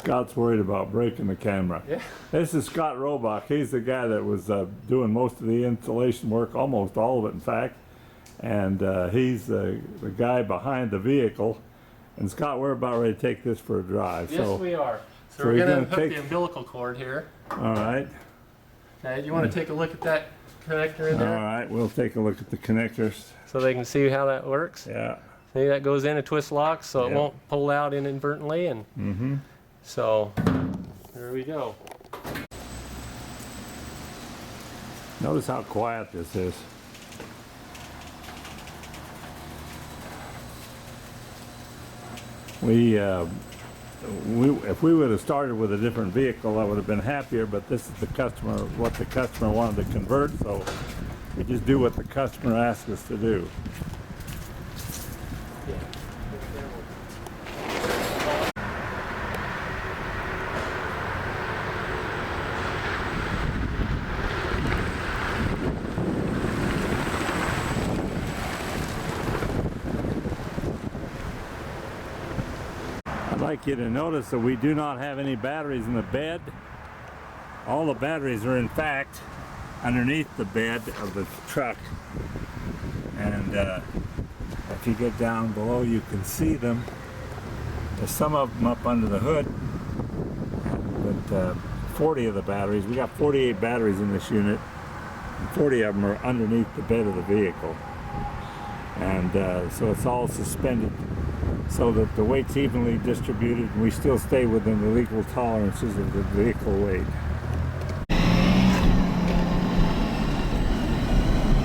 Scott's worried about breaking the camera. Yeah. This is Scott Robach. He's the guy that was doing most of the installation work, almost all of it, in fact. And he's the guy behind the vehicle. And Scott, we're about ready to take this for a drive. Yes, so, we are. So we're we're going gonna to hook take- the umbilical cord here. All right. Okay, do you want to take a look at that connector in All there? right. We'll take a look at the connectors. So they can see how that works. Yeah. See, that goes in a twist lock so it Yep. won't pull out inadvertently. And so there we go. Notice how quiet this is. If we would have started with a different vehicle, I would have been happier, but this is what the customer wanted to convert, so we just do what the customer asks us to do. I'd like you to notice that we do not have any batteries in the bed. All the batteries are in fact underneath the bed of the truck. And if you get down below, you can see them. There's some of them up under the hood, but 40 of the batteries, we got 48 batteries in this unit, and 40 of them are underneath the bed of the vehicle. And so it's all suspended so that the weight's evenly distributed and we still stay within the legal tolerances of the vehicle weight.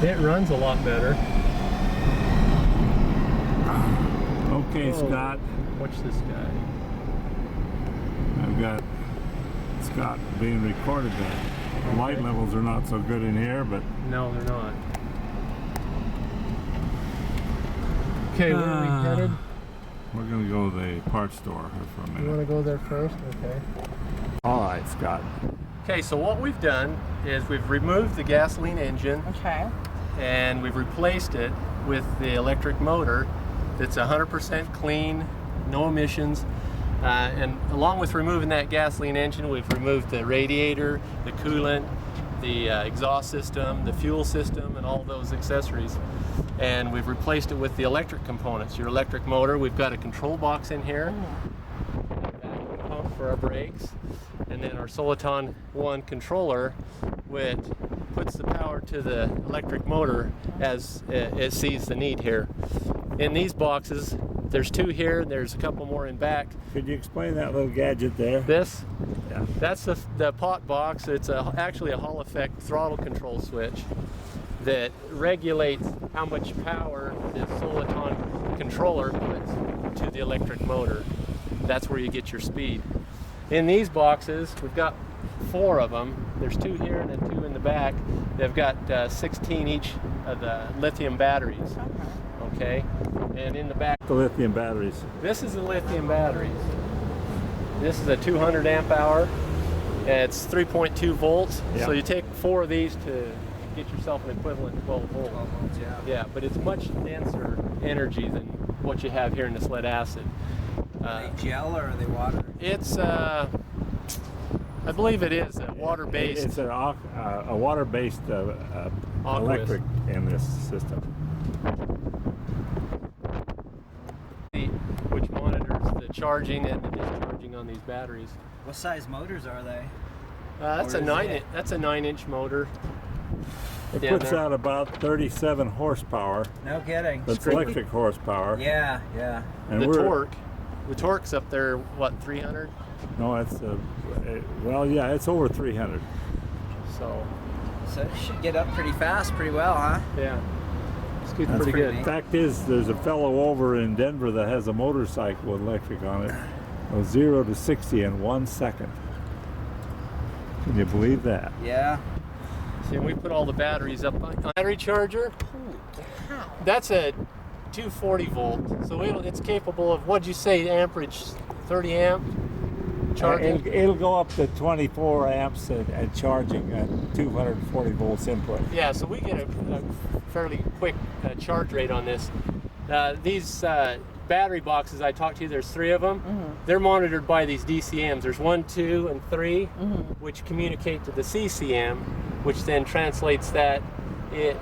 It runs a lot better. Okay, Whoa. Scott, Watch this guy. I've got Scott being recorded there. The light levels are not so good in here, but No, they're not. Okay, where are we headed? we're going to go to the parts store here for a You minute. want to go there first? Okay. All right, Scott. Okay, so what we've done is we've removed the gasoline engine Okay. and we've replaced it with the electric motor that's 100% clean, no emissions. And along with removing that gasoline engine, we've removed the radiator, the coolant, the exhaust system, the fuel system, and all those accessories. And we've replaced it with the electric components. Your electric motor, we've got a control box in here, a vacuum pump for our brakes, and then our Soliton 1 controller, which puts the power to the electric motor as it sees the need here. In these boxes, there's 2 here, and there's a couple more in back. Could you explain that little gadget there? This, Yeah. that's the pot box. It's actually a Hall effect throttle control switch that regulates how much power the Soliton controller puts to the electric motor. That's where you get your speed. In these boxes, we've got 4 of them. There's 2 here and then 2 in the back. They've got 16 each of the lithium batteries. Okay, and in the back, The lithium batteries. this is the lithium batteries. This is a 200 amp hour. It's 3.2 volts. Yeah. So you take 4 of these to get yourself an equivalent 12 volts. 12 volts, yeah. Yeah, but it's much denser energy than what you have here in this lead acid. Are they gel or are they water? It's, I believe it is water-based. It's a water-based electric in this system. Which monitors the charging and the discharging on these batteries. What size motors are they? That's Or a is 9. it- That's a 9-inch motor. It down puts there. out about 37 horsepower. No kidding. That's electric horsepower. Yeah, yeah. And The torque's up there. What, 300? No, it's well, yeah, it's over 300. So So it should get up pretty fast, pretty well, huh? yeah, it's good, That's pretty pretty good. neat. Fact is, there's a fellow over in Denver that has a motorcycle with electric on it. Goes 0 to 60 in 1 second. Can you believe that? Yeah. See, we put all the batteries up on battery charger. That's a 240 volt, so it's capable of, what'd you say, amperage? 30 amp charging. It'll go up to 24 amps at charging at 240 volts input. Yeah, so we get a fairly quick charge rate on this. These battery boxes I talked to you, there's 3 of them. They're monitored by these DCMs. There's 1, 2, and 3, which communicate to the CCM, which then translates that. It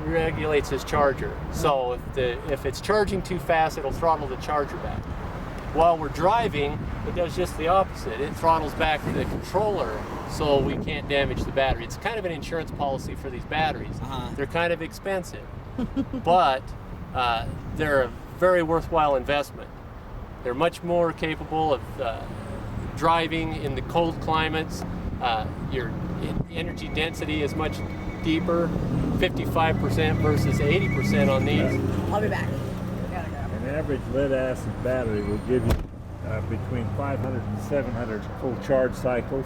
regulates his charger. So if it's charging too fast, it'll throttle the charger back. While we're driving, it does just the opposite. It throttles back the controller so we can't damage the battery. It's kind of an insurance policy for these batteries. They're kind of expensive, but they're a very worthwhile investment. They're much more capable of driving in the cold climates. Your energy density is much deeper, 55% versus 80% on these. I'll be back. An average lead acid battery will give you between 500 and 700 full charge cycles,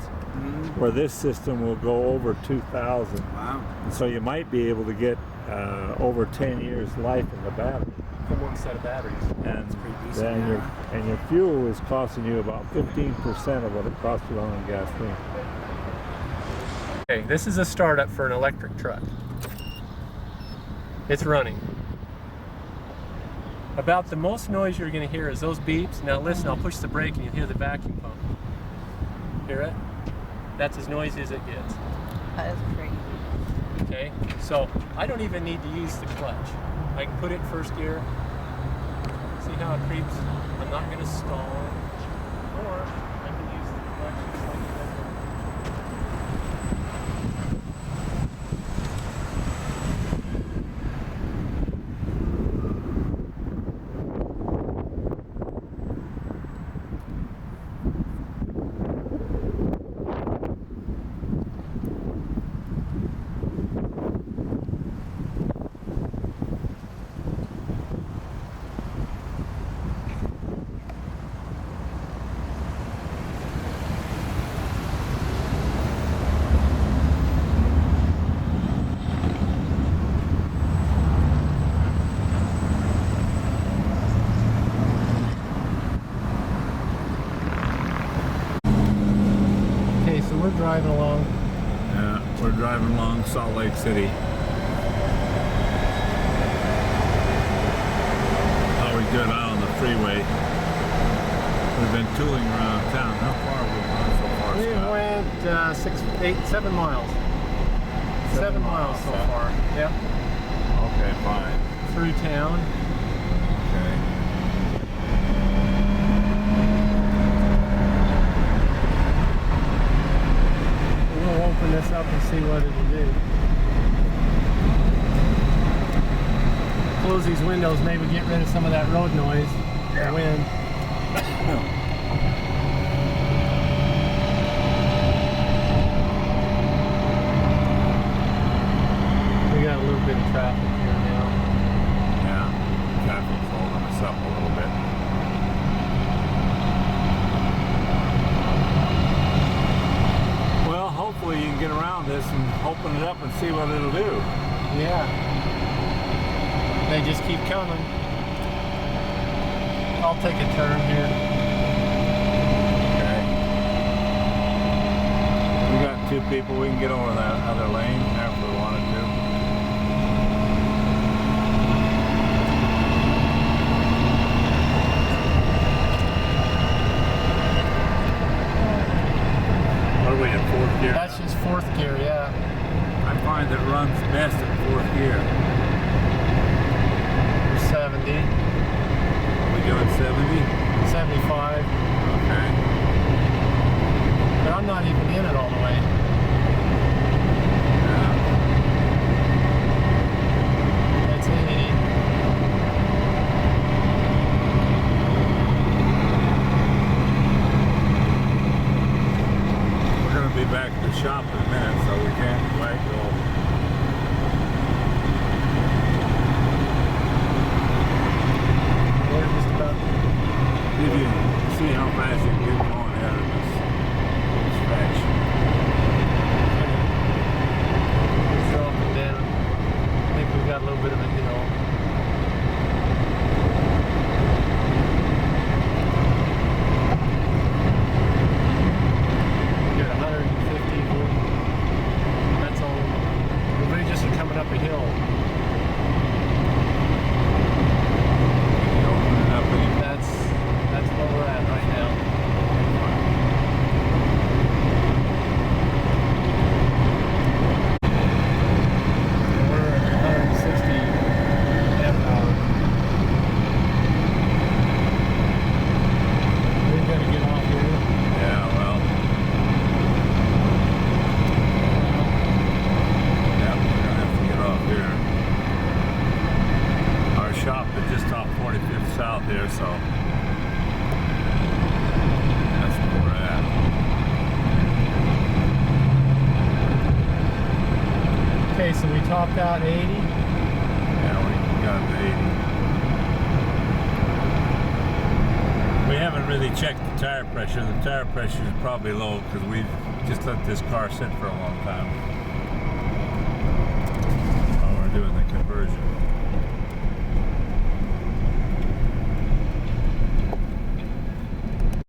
where this system will go over 2,000. Wow. And so you might be able to get over 10 years life in the battery. From one set of batteries. And pretty decent, then your fuel is costing you about 15% of what it costs you on gasoline. Okay, this is a startup for an electric truck. It's running. About the most noise you're going to hear is those beeps. Now listen, I'll push the brake and you'll hear the vacuum pump. Hear it? That's as noisy as it gets. That is crazy. Okay, so I don't even need to use the clutch. I can put it in first gear. See how it creeps? I'm not going to stall. Or I can use the clutch just like this. We're driving along. We're driving along Salt Lake City. Always good out on the freeway. We've been tooling around town. How far have we gone so far, We Scott? went 7 miles. 7 miles so far. Yep. Okay, fine. Through town. Okay. We'll open this up and see what it'll do. Close these windows, maybe get rid of some of that road noise. Yeah. The wind. We got a little bit of traffic here now. Yeah. Traffic's holding us up a little bit. Well, hopefully you can get around this and open it up and see what it'll do. Yeah. They just keep coming. I'll take a turn here. Okay. We got 2 people. We can get over that other lane there if we wanted to. What are we in 4th gear? That's just 4th gear, yeah. I find it runs best in 4th gear. 70, We doing 70? 75. Okay. But I'm not even in it all the way. Yeah. That's 80. We're going to be back at the shop in a minute, so we can't quite go. We're just about. If you see how fast you can get going out of this stretch. It's up and down. I think we've got a little bit of a hill. We got 150 volt. That's all. We're just coming up a hill. Open it up any topped out 80. Yeah, we got the 80. We haven't really checked the tire pressure. The tire pressure is probably low because we've just let this car sit for a long time while we're doing the conversion.